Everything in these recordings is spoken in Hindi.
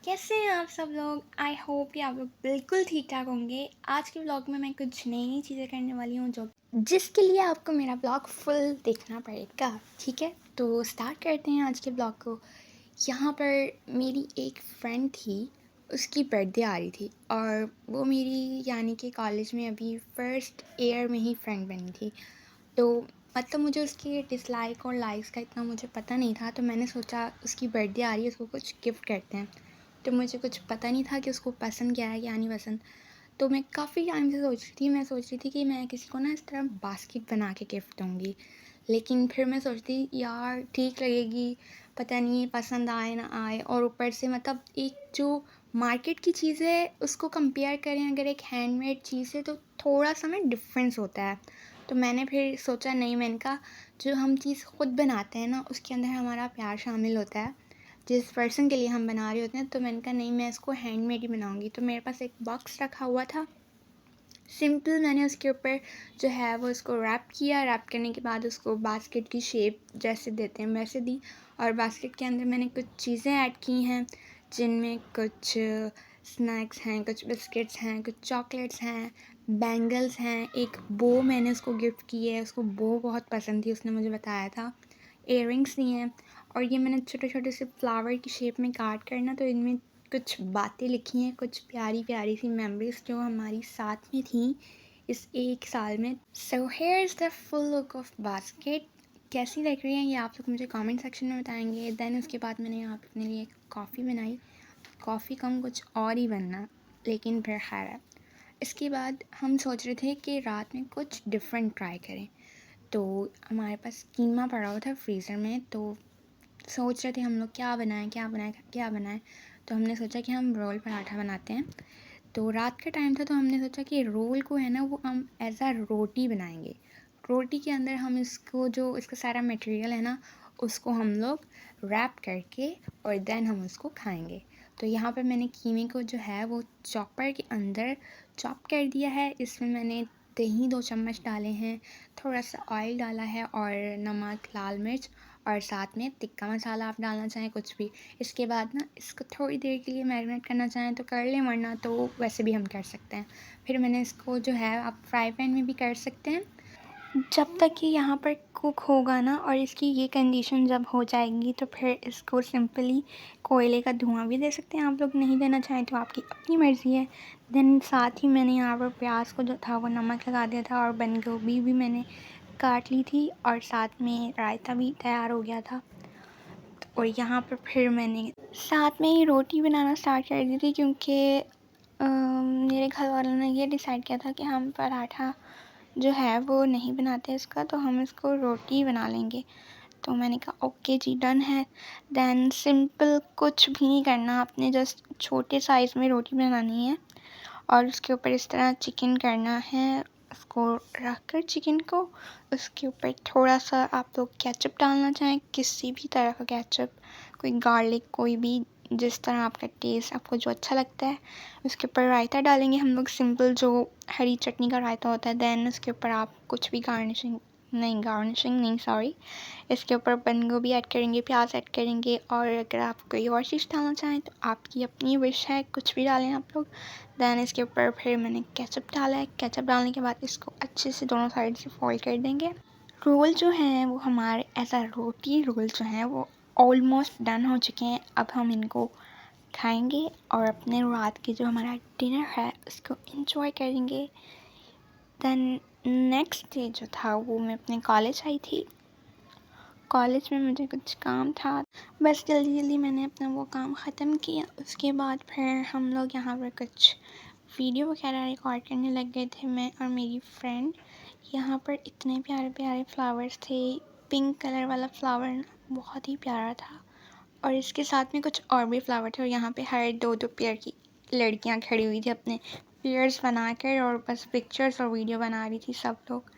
कैसे हैं आप सब लोग। आई होप कि आप लोग बिल्कुल ठीक ठाक होंगे। आज के ब्लॉग में मैं कुछ नई नई चीज़ें करने वाली हूँ जो जिसके लिए आपको मेरा ब्लॉग फुल देखना पड़ेगा। ठीक है, तो स्टार्ट करते हैं आज के ब्लॉग को। यहाँ पर मेरी एक फ्रेंड थी, उसकी बर्थडे आ रही थी और वो मेरी यानी कि कॉलेज में अभी फ़र्स्ट ईयर में ही फ्रेंड बनी थी। तो मतलब मुझे उसकी डिसलाइक और लाइक्स का इतना मुझे पता नहीं था, तो मैंने सोचा उसकी बर्थडे आ रही है, उसको कुछ गिफ्ट करते हैं। तो मुझे कुछ पता नहीं था कि उसको पसंद क्या है क्या नहीं पसंद। तो मैं काफ़ी टाइम से मैं सोच रही थी कि मैं किसी को ना इस तरह बास्केट बना के गिफ्ट दूँगी। लेकिन फिर मैं सोचती यार ठीक लगेगी, पता नहीं पसंद आए ना आए, और ऊपर से मतलब एक जो मार्केट की चीज़ है उसको कंपेयर करें अगर एक हैंडमेड चीज़ है तो थोड़ा-सा ना डिफ़रेंस होता है। तो मैंने फिर सोचा नहीं, मैंने कहा जो हम चीज़ खुद बनाते हैं ना उसके अंदर हमारा प्यार शामिल होता है, जिस पर्सन के लिए हम बना रहे होते हैं। तो मैंने कहा नहीं, मैं इसको हैंडमेड ही बनाऊँगी। तो मेरे पास एक बॉक्स रखा हुआ था, सिंपल मैंने उसके ऊपर जो है वो उसको रैप किया। रैप करने के बाद उसको बास्केट की शेप जैसे देते हैं वैसे दी, और बास्केट के अंदर मैंने कुछ चीज़ें ऐड की हैं जिनमें कुछ स्नैक्स हैं, कुछ बिस्किट्स हैं, कुछ चॉकलेट्स हैं, बैंगल्स हैं, एक बो मैंने उसको गिफ्ट की है, उसको बो बहुत पसंद थी, उसने मुझे बताया था। इयररिंग्स दिए हैं, और ये मैंने छोटे-छोटे से फ्लावर की शेप में काट कर ना, तो इनमें कुछ बातें लिखी हैं, कुछ प्यारी-प्यारी सी मेमोरीज़ जो हमारी साथ में थी इस 1 साल में। So here is the full look of basket. कैसी लग रही है ये आप लोग मुझे कमेंट सेक्शन में बताएँगे। देन उसके बाद मैंने यहाँ पे अपने लिए कॉफ़ी बनाई। कॉफ़ी कम कुछ और ही बनना, लेकिन फिर खैर है। इसके बाद हम सोच रहे थे कि रात में कुछ डिफरेंट ट्राई करें। तो हमारे पास कीमा पड़ा हुआ था फ्रीज़र में, तो सोच रहे थे हम लोग क्या बनाएं क्या बनाएं क्या बनाएं। तो हमने सोचा कि हम रोल पराठा बनाते हैं। तो रात का टाइम था, तो हमने सोचा कि रोल को है ना वो हम एज आ रोटी बनाएंगे। रोटी के अंदर हम इसको जो इसका सारा मटेरियल है ना उसको हम लोग रैप करके और देन हम उसको खाएंगे। तो यहाँ पर मैंने कीमे को जो है वो चॉपर के अंदर चॉप कर दिया है। इसमें मैंने दही 2 चम्मच डाले हैं, थोड़ा सा ऑयल डाला है और नमक, लाल मिर्च, और साथ में तिक्का मसाला आप डालना चाहें कुछ भी। इसके बाद ना इसको थोड़ी देर के लिए मैरिनेट करना चाहें तो कर लें, वरना तो वैसे भी हम कर सकते हैं। फिर मैंने इसको जो है आप फ्राई पैन में भी कर सकते हैं। जब तक कि यहाँ पर कुक होगा ना और इसकी ये कंडीशन जब हो जाएगी तो फिर इसको सिंपली कोयले का धुआं भी दे सकते हैं आप लोग, नहीं देना चाहें तो आपकी अपनी मर्ज़ी है। देन साथ ही मैंने यहाँ पर प्याज को जो था वो नमक लगा दिया था, और बंद गोभी भी मैंने काट ली थी, और साथ में रायता भी तैयार हो गया था। और यहाँ पर फिर मैंने साथ में ही रोटी बनाना स्टार्ट कर दी थी, क्योंकि मेरे घर वालों ने ये डिसाइड किया था कि हम पराठा जो है वो नहीं बनाते इसका, तो हम इसको रोटी बना लेंगे। तो मैंने कहा ओके जी, डन है। देन सिंपल कुछ भी नहीं करना, आपने जस्ट छोटे साइज़ में रोटी बनानी है और उसके ऊपर इस तरह चिकन करना है। उसको रख कर चिकन को उसके ऊपर थोड़ा सा आप लोग केचप डालना चाहें, किसी भी तरह का केचप, कोई गार्लिक, कोई भी जिस तरह आपका टेस्ट आपको जो अच्छा लगता है। उसके ऊपर रायता डालेंगे हम लोग, सिंपल जो हरी चटनी का रायता होता है। देन उसके ऊपर आप कुछ भी गार्निशिंग नहीं सॉरी, इसके ऊपर बंद गोभी ऐड करेंगे, प्याज ऐड करेंगे, और अगर आप कोई और चीज़ डालना चाहें तो आपकी अपनी विश है, कुछ भी डालें आप लोग। देन इसके ऊपर फिर मैंने केचप डाला है। केचप डालने के बाद इसको अच्छे से दोनों साइड से फोल्ड कर देंगे। रोल जो हैं वो हमारे ऐसा रोटी रोल जो हैं वो ऑलमोस्ट डन हो चुके हैं। अब हम इनको खाएंगे और अपने रात के जो हमारा डिनर है उसको एंजॉय करेंगे। देन नेक्स्ट डे जो था वो मैं अपने कॉलेज आई थी। कॉलेज में मुझे कुछ काम था, बस जल्दी जल्दी मैंने अपना वो काम ख़त्म किया। उसके बाद फिर हम लोग यहाँ पर कुछ वीडियो वगैरह रिकॉर्ड करने लग गए थे, मैं और मेरी फ्रेंड। यहाँ पर इतने प्यारे प्यारे फ्लावर्स थे। पिंक कलर वाला फ्लावर बहुत ही प्यारा था, और इसके साथ में कुछ और भी फ्लावर थे, और यहाँ पे हर दो दो पेयर की लड़कियाँ खड़ी हुई थी अपने पेयर्स बनाकर, और बस पिक्चर्स और वीडियो बना रही थी सब लोग।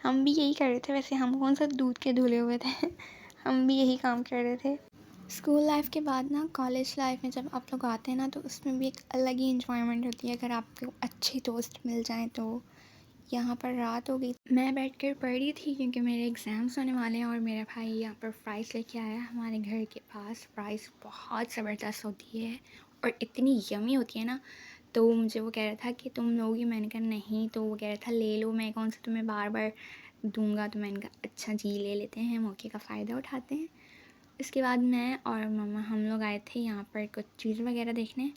हम भी यही कर रहे थे, वैसे हम कौन सा दूध के धुले हुए थे हम भी यही काम कर रहे थे। स्कूल लाइफ के बाद ना कॉलेज लाइफ में जब आप लोग आते हैं ना तो उसमें भी एक अलग ही इन्जॉयमेंट होती है, अगर आपको अच्छे दोस्त मिल जाएं तो। यहाँ पर रात हो गई, मैं बैठकर पढ़ रही थी क्योंकि मेरे एग्ज़ाम्स होने वाले हैं, और मेरा भाई यहाँ पर फ़्राइज़ लेके आया हमारे घर के पास। फ़्राइज़ बहुत ज़बरदस्त होती है, और इतनी यम्मी होती है ना। तो मुझे वो कह रहा था कि तुम लोगी, मैंने कहा नहीं। तो वो कह रहा था ले लो, मैं कौन सा तुम्हें बार बार दूंगा। तो मैंने कहा अच्छा जी ले लेते हैं, मौके का फ़ायदा उठाते हैं। इसके बाद मैं और मम्मा हम लोग आए थे यहाँ पर कुछ चीज़ वगैरह देखने।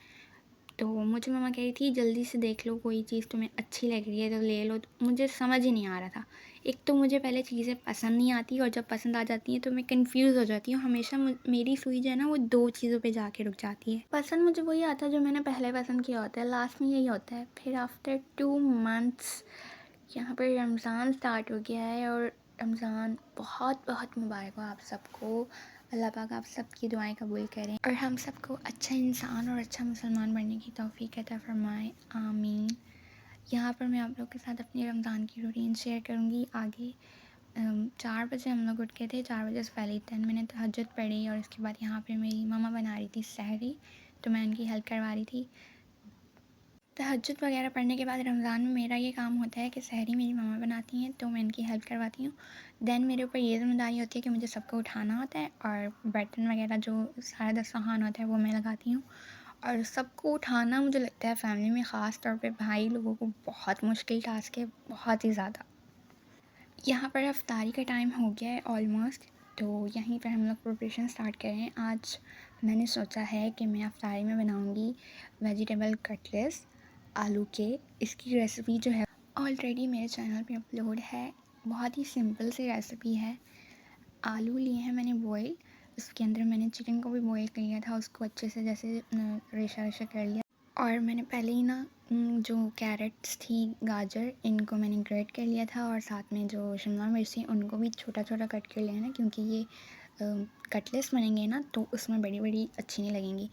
तो मुझे मम्मा कह रही थी जल्दी से देख लो, कोई चीज़ तुम्हें अच्छी लग रही है तो ले लो। तो मुझे समझ ही नहीं आ रहा था। एक तो मुझे पहले चीज़ें पसंद नहीं आती, और जब पसंद आ जाती हैं तो मैं कंफ्यूज हो जाती हूँ। हमेशा मेरी सुई जो है ना वो दो चीज़ों पे जाके रुक जाती है। पसंद मुझे वही आता है जो मैंने पहले पसंद किया होता है, लास्ट में यही होता है। फिर आफ्टर 2 मंथ्स यहाँ पर रमज़ान स्टार्ट हो गया है, और रमज़ान बहुत बहुत मुबारक हो आप सबको। अल्लाह पाक आप सबकी दुआएं कबूल करें और हम सबको अच्छा इंसान और अच्छा मुसलमान बनने की तौफीक अता फरमाए, आमीन। यहाँ पर मैं आप लोग के साथ अपनी रमज़ान की रूटीन शेयर करूँगी आगे। 4 बजे हम लोग उठ के थे, 4 बजे से पहले ही दैन मैंने तहज्जुद पढ़ी, और इसके बाद यहाँ पे मेरी मम्मा बना रही थी सहरी, तो मैं उनकी हेल्प करवा रही थी। तहज्जुद वगैरह पढ़ने के बाद रमज़ान में मेरा ये काम होता है कि सहरी मेरी मम्मा बनाती हैं तो मैं इनकी हेल्प करवाती हूँ। दैन मेरे ऊपर ये ज़िम्मेदारी होती है कि मुझे सबको उठाना होता है, और बर्तन वगैरह जो सारा दस्तरख़्वान होता है वो मैं लगाती हूँ। और सबको उठाना मुझे लगता है फ़ैमिली में ख़ास तौर पे भाई लोगों को बहुत मुश्किल टास्क है, बहुत ही ज़्यादा। यहाँ पर अफ्तारी का टाइम हो गया है ऑलमोस्ट, तो यहीं पर हम लोग प्रिपरेशन स्टार्ट करें। आज मैंने सोचा है कि मैं अफ्तारी में बनाऊँगी वेजिटेबल कटलेट्स आलू के। इसकी रेसिपी जो है ऑलरेडी मेरे चैनल पे अपलोड है। बहुत ही सिंपल सी रेसिपी है। आलू लिए हैं मैंने बॉयल, उसके अंदर मैंने चिकन को भी बॉयल कर लिया था, उसको अच्छे से जैसे रेशा रेशा कर लिया। और मैंने पहले ही ना जो कैरेट्स थी, गाजर, इनको मैंने ग्रेट कर लिया था, और साथ में जो शिमला मिर्च थी उनको भी छोटा छोटा कट कर लिया ना, क्योंकि ये कटलेट्स बनेंगे ना तो उसमें बड़ी बड़ी अच्छी नहीं लगेंगी।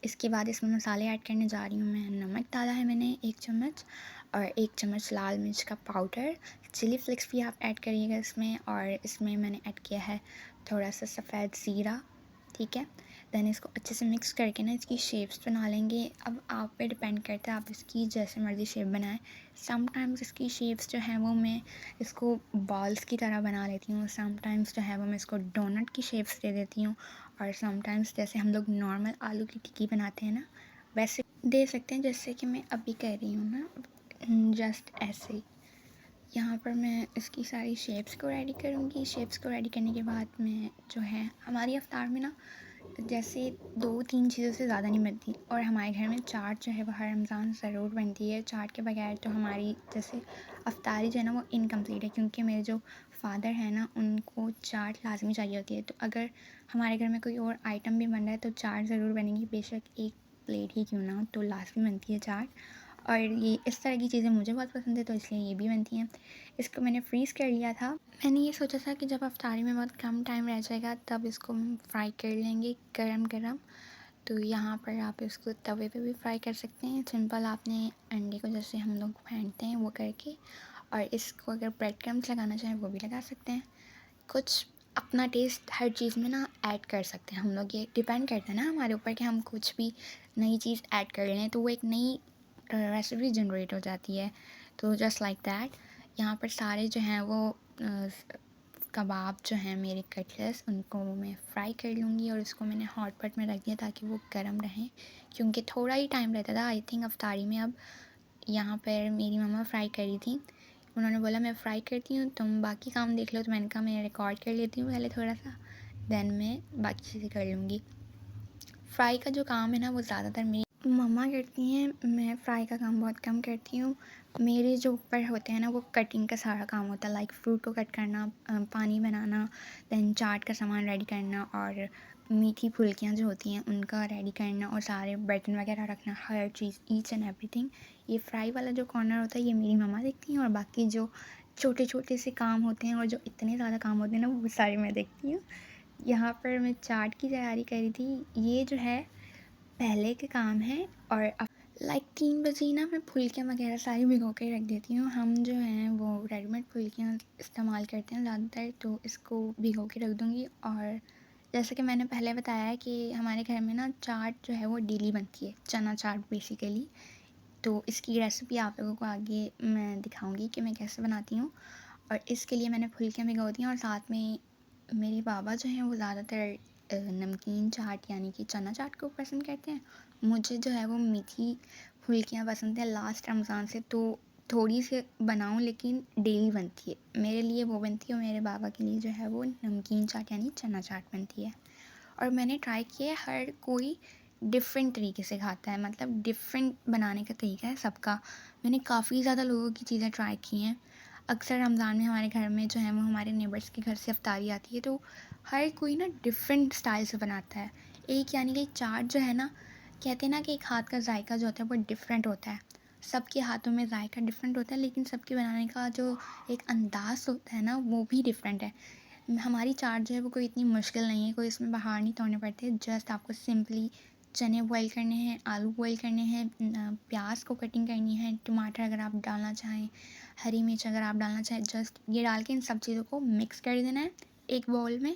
इसके बाद इसमें मसाले ऐड करने जा रही हूँ मैं। नमक डाला है मैंने 1 चम्मच, और 1 चम्मच लाल मिर्च का पाउडर। चिली फ्लेक्स भी आप ऐड करिएगा इसमें, और इसमें मैंने ऐड किया है थोड़ा सा सफ़ेद ज़ीरा, ठीक है। दैन इसको अच्छे से मिक्स करके ना इसकी शेप्स बना लेंगे। अब आप पे डिपेंड करता है, आप इसकी जैसे मर्ज़ी शेप बनाएं। समटाइम्स इसकी शेप्स जो है वो मैं इसको बॉल्स की तरह बना लेती हूँ, समटाइम्स जो है वो मैं इसको डोनट की शेप्स दे देती हूँ, और समटाइम्स जैसे हम लोग नॉर्मल आलू की टिक्की बनाते हैं ना वैसे दे सकते हैं, जैसे कि मैं अभी कर रही हूँ ना, जस्ट ऐसे ही। यहाँ पर मैं इसकी सारी शेप्स को रेडी करूँगी। शेप्स को रेडी करने के बाद मैं जो है हमारी अफ्तार में ना जैसे 2-3 चीज़ों से ज़्यादा नहीं बनती, और हमारे घर में चाट जो है वो हर रमज़ान ज़रूर बनती है। चाट के बगैर तो हमारी जैसे अफ्तारी जो है ना वो इनकम्प्लीट है, क्योंकि मेरे जो फ़ादर हैं ना उनको चाट लाज़मी चाहिए होती है। तो अगर हमारे घर में कोई और आइटम भी बन रहा है तो चाट ज़रूर बनेगी, बेशक एक प्लेट ही क्यों ना हो, तो लाज़मी बनती है चाट। और ये इस तरह की चीज़ें मुझे बहुत पसंद है, तो इसलिए ये भी बनती हैं। इसको मैंने फ्रीज़ कर लिया था। मैंने ये सोचा था कि जब अफ्तारी में बहुत कम टाइम रह जाएगा तब इसको हम फ्राई कर लेंगे गरम गरम। तो यहाँ पर आप इसको तवे पे भी फ्राई कर सकते हैं, सिंपल आपने अंडे को जैसे हम लोग फेंटते हैं वो करके। और इसको अगर ब्रेड क्रम्स लगाना चाहें वो भी लगा सकते हैं। कुछ अपना टेस्ट हर चीज़ में ना ऐड कर सकते हैं हम लोग, ये डिपेंड करता है ना हमारे ऊपर कि हम कुछ भी नई चीज़ ऐड कर रहे हैं तो वो एक नई रेसिपी जनरेट हो जाती है। तो जस्ट लाइक दैट यहाँ पर सारे जो हैं वो कबाब जो हैं मेरे कटलेट्स उनको मैं फ्राई कर लूँगी, और उसको मैंने हॉट पॉट में रख दिया ताकि वो गर्म रहें, क्योंकि थोड़ा ही टाइम रहता था। आई थिंक अफ्तारी में अब यहाँ पर मेरी मम्मा फ्राई कर रही थी, उन्होंने बोला मैं फ़्राई करती हूँ तुम बाकी काम देख लो, तो मैंने कहा मैं रिकॉर्ड कर लेती हूँ पहले थोड़ा सा, दैन मैं बाकी चीज़ें कर लूँगी। फ़्राई का जो काम है ना वो ज़्यादातर मेरी मम्मा करती हैं, मैं फ़्राई का काम बहुत कम करती हूँ। मेरे जो ऊपर होते हैं ना वो कटिंग का सारा काम होता है, लाइक फ्रूट को कट करना, पानी बनाना, दैन चाट का सामान रेडी करना, और मीठी फुल्कियाँ जो होती हैं उनका रेडी करना, और सारे बर्तन वगैरह रखना, हर चीज़ ईच एंड एवरीथिंग। ये फ्राई वाला जो कॉर्नर होता है ये मेरी मम्मा देखती हैं, और बाकी जो छोटे छोटे से काम होते हैं और जो इतने ज़्यादा काम होते हैं ना वो सारे मैं देखती हूँ। यहाँ पर मैं चाट की तैयारी करी थी, ये जो है पहले के काम है। और लाइक 3 बजे ही ना मैं फुल्कियाँ वगैरह सारी भिगो के रख देती हूँ। हम जो हैं वो रेडीमेड फुल्कियाँ इस्तेमाल करते हैं ज़्यादातर, तो इसको भिगो के रख दूँगी। और जैसे कि मैंने पहले बताया है कि हमारे घर में ना चाट जो है वो डेली बनती है, चना चाट बेसिकली। तो इसकी रेसिपी आप लोगों को आगे मैं दिखाऊंगी कि मैं कैसे बनाती हूँ। और इसके लिए मैंने फुल्कियाँ भिगो दी हैं, और साथ में मेरे बाबा जो हैं वो ज़्यादातर नमकीन चाट यानी कि चना चाट को पसंद करते हैं, मुझे जो है वो मीठी फुल्कियाँ पसंद है लास्ट रमज़ान से, तो थोड़ी सी बनाऊँ लेकिन डेली बनती है। मेरे लिए वो बनती है और मेरे बाबा के लिए जो है वो नमकीन चाट यानी चना चाट बनती है। और मैंने ट्राई किया है, हर कोई डिफ़रेंट तरीके से खाता है, मतलब डिफ़रेंट बनाने का तरीका है सबका। मैंने काफ़ी ज़्यादा लोगों की चीज़ें ट्राई की हैं। अक्सर रमज़ान में हमारे घर में जो है वो हमारे नेबर्स के घर से इफ्तारी आती है, तो हर कोई ना डिफ़रेंट स्टाइल से बनाता है। एक यानी कि चाट जो है ना, कहते हैं ना कि एक हाथ का जायका जो होता है वो डिफ़रेंट होता है। सबके हाथों में जायका डिफ़रेंट होता है, लेकिन सबके बनाने का जो एक अंदाज़ होता है ना वो भी डिफ़रेंट है। हमारी चाट जो है वो कोई इतनी मुश्किल नहीं है, कोई इसमें बाहर नहीं तोड़ने पड़ते। जस्ट आपको सिंपली चने बॉईल करने हैं, आलू बॉईल करने हैं, प्याज को कटिंग करनी है, टमाटर अगर आप डालना चाहें, हरी मिर्च अगर आप डालना चाहें, जस्ट ये डाल के इन सब चीज़ों को मिक्स कर देना है एक बाउल में।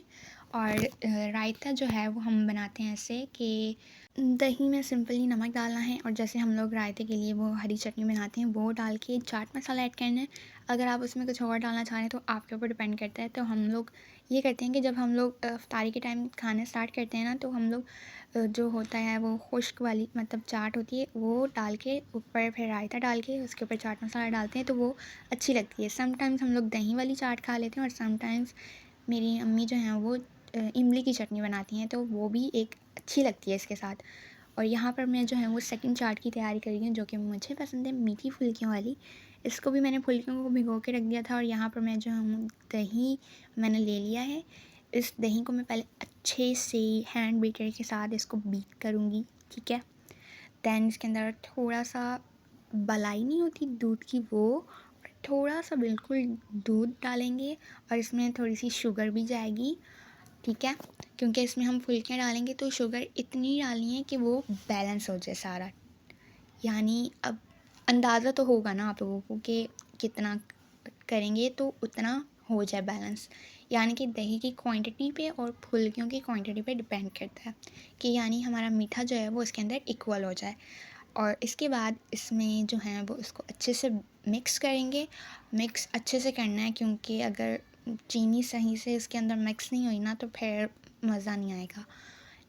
और रायता जो है वो हम बनाते हैं ऐसे कि दही में सिंपली नमक डालना है, और जैसे हम लोग रायते के लिए वो हरी चटनी बनाते हैं वो डाल के चाट मसाला ऐड करना है। अगर आप उसमें कुछ और डालना चाह रहे हैं तो आपके ऊपर डिपेंड करता है। तो हम लोग ये करते हैं कि जब हम लोग इफ्तारी के टाइम खाना स्टार्ट करते हैं ना, तो हम लोग जो होता है वो खुश्क वाली मतलब चाट होती है वो डाल के ऊपर फिर रायता डाल के उसके ऊपर चाट मसाला डालते हैं, तो वो अच्छी लगती है। समटाइम्स हम लोग दही वाली चाट खा लेते हैं, और समटाइम्स मेरी अम्मी जो हैं वो इमली की चटनी बनाती हैं, तो वो भी एक अच्छी लगती है इसके साथ। और यहाँ पर मैं जो है वो सेकंड चाट की तैयारी कर रही हूँ, जो कि मुझे पसंद है मीठी फुल्कियों वाली। इसको भी मैंने फुल्कियों को भिगो के रख दिया था, और यहाँ पर मैं जो हूँ दही मैंने ले लिया है। इस दही को मैं पहले अच्छे से हैंड बीटर के साथ इसको बीट करूँगी, ठीक है। दैन इसके अंदर थोड़ा सा मलाई नहीं होती दूध की, वो और थोड़ा सा बिल्कुल दूध डालेंगे, और इसमें थोड़ी सी शुगर भी जाएगी, ठीक है। क्योंकि इसमें हम फुल्कियाँ डालेंगे तो शुगर इतनी डालनी है कि वो बैलेंस हो जाए सारा। यानी अब अंदाज़ा तो होगा ना आप लोगों को कि कितना करेंगे तो उतना हो जाए बैलेंस। यानी कि दही की क्वांटिटी पे और फुल्कियों की क्वांटिटी पे डिपेंड करता है कि यानी हमारा मीठा जो है वो इसके अंदर इक्वल हो जाए। और इसके बाद इसमें जो है वो इसको अच्छे से मिक्स करेंगे। मिक्स अच्छे से करना है, क्योंकि अगर चीनी सही से इसके अंदर मिक्स नहीं हुई ना तो फिर मज़ा नहीं आएगा।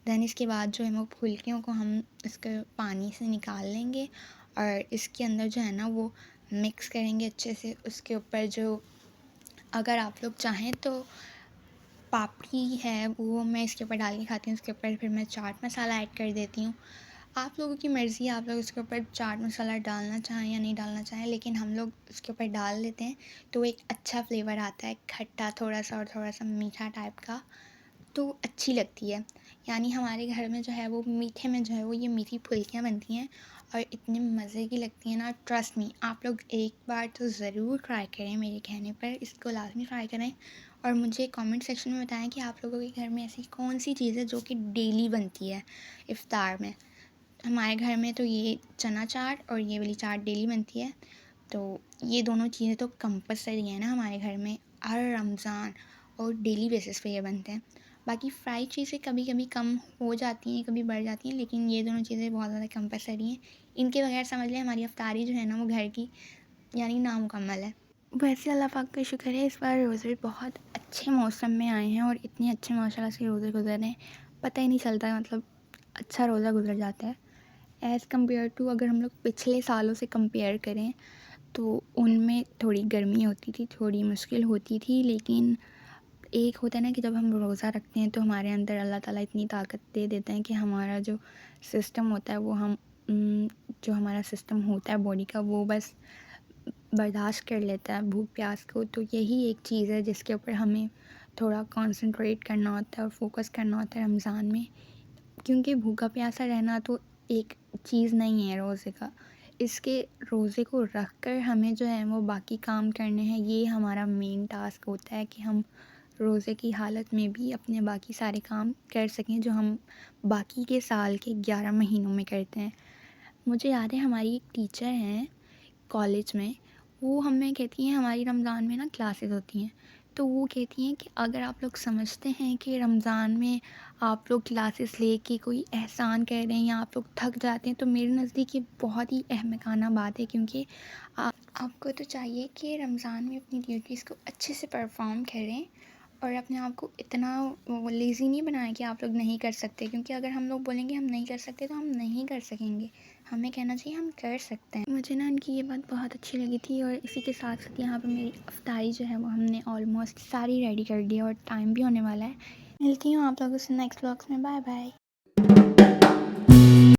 दैन इसके बाद जो है वो फुल्कियों को हम इसके पानी से निकाल लेंगे, और इसके अंदर जो है ना वो मिक्स करेंगे अच्छे से। उसके ऊपर जो अगर आप लोग चाहें तो पापड़ी है वो मैं इसके ऊपर डाल के खाती हूँ, उसके ऊपर फिर मैं चाट मसाला ऐड कर देती हूँ। आप लोगों की मर्ज़ी है, आप लोग इसके ऊपर चाट मसाला डालना चाहें या नहीं डालना चाहें, लेकिन हम लोग इसके ऊपर डाल देते हैं तो एक अच्छा फ्लेवर आता है, खट्टा थोड़ा सा और थोड़ा सा मीठा टाइप का, तो अच्छी लगती है। यानी हमारे घर में जो है वो मीठे में जो है वो ये मीठी फुल्कियाँ बनती हैं, और इतने मज़े की लगती हैं ना, ट्रस्ट मी आप लोग एक बार तो ज़रूर ट्राई करें मेरे कहने पर, इसको लाज़मी ट्राई करें। और मुझे कमेंट सेक्शन में बताएं कि आप लोगों के घर में ऐसी कौन सी चीज़ है जो कि डेली बनती है इफ़्तार में। हमारे घर में तो ये चना चाट और ये वाली चाट डेली बनती है, तो ये दोनों चीज़ें तो कंपलसरी है ना हमारे घर में, हर रमज़ान और डेली बेसिस पे ये बनते हैं। बाकी फ्राई चीज़ें कभी कभी कम हो जाती हैं, कभी बढ़ जाती हैं, लेकिन ये दोनों चीज़ें बहुत ज़्यादा कंपलसरी हैं। इनके बगैर समझ लें हमारी इफ्तारी जो है ना वो घर की यानी नामुकम्मल है। वैसे अल्लाह पाक का शुक्र है, इस बार रोज़े बहुत अच्छे मौसम में आए हैं, और इतने अच्छे माशाल्लाह से रोज़े गुजर रहे हैं, पता ही नहीं चलता, मतलब अच्छा रोज़ा गुजर जाता है। एज़ कम्पेयर टू अगर हम लोग पिछले सालों से कंपेयर करें तो उनमें थोड़ी गर्मी होती थी, थोड़ी मुश्किल होती थी, लेकिन एक होता है ना कि जब हम रोज़ा रखते हैं तो हमारे अंदर अल्लाह ताला इतनी ताकत दे देते हैं कि हमारा जो सिस्टम होता है वो जो हमारा सिस्टम होता है बॉडी का वो बस बर्दाश्त कर लेता है भूख प्यास को। तो यही एक चीज़ है जिसके ऊपर हमें थोड़ा कंसंट्रेट करना होता है और फोकस करना होता है रमज़ान में, क्योंकि भूखा प्यासा रहना तो एक चीज़ नहीं है रोज़े का। इसके रोज़े को रख कर हमें जो है वो बाकी काम करने हैं, ये हमारा मेन टास्क होता है कि हम रोज़े की हालत में भी अपने बाकी सारे काम कर सकें जो हम बाकी के साल के 11 महीनों में करते हैं। मुझे याद है हमारी एक टीचर हैं कॉलेज में, वो हमें कहती हैं हमारी रमज़ान में ना क्लासेस होती हैं, तो वो कहती हैं कि अगर आप लोग समझते हैं कि रमज़ान में आप लोग क्लासेस लेके कोई एहसान कर रहे हैं या आप लोग थक जाते हैं, तो मेरे नज़दीक ये बहुत ही अहमकाना बात है, क्योंकि आपको तो चाहिए कि रमज़ान में अपनी ड्यूटीज़ को अच्छे से परफॉर्म करें और अपने आप को इतना लेज़ी नहीं बनाएं कि आप लोग नहीं कर सकते, क्योंकि अगर हम लोग बोलेंगे हम नहीं कर सकते तो हम नहीं कर सकेंगे। हमें कहना चाहिए हम कर सकते हैं। मुझे ना इनकी ये बात बहुत अच्छी लगी थी, और इसी के साथ साथ यहाँ पर मेरी अफ्तारी जो है वो हमने ऑलमोस्ट सारी रेडी कर दी और टाइम भी होने वाला है। मिलती हूँ आप लोगों से नेक्स्ट व्लॉग्स में। Bye bye.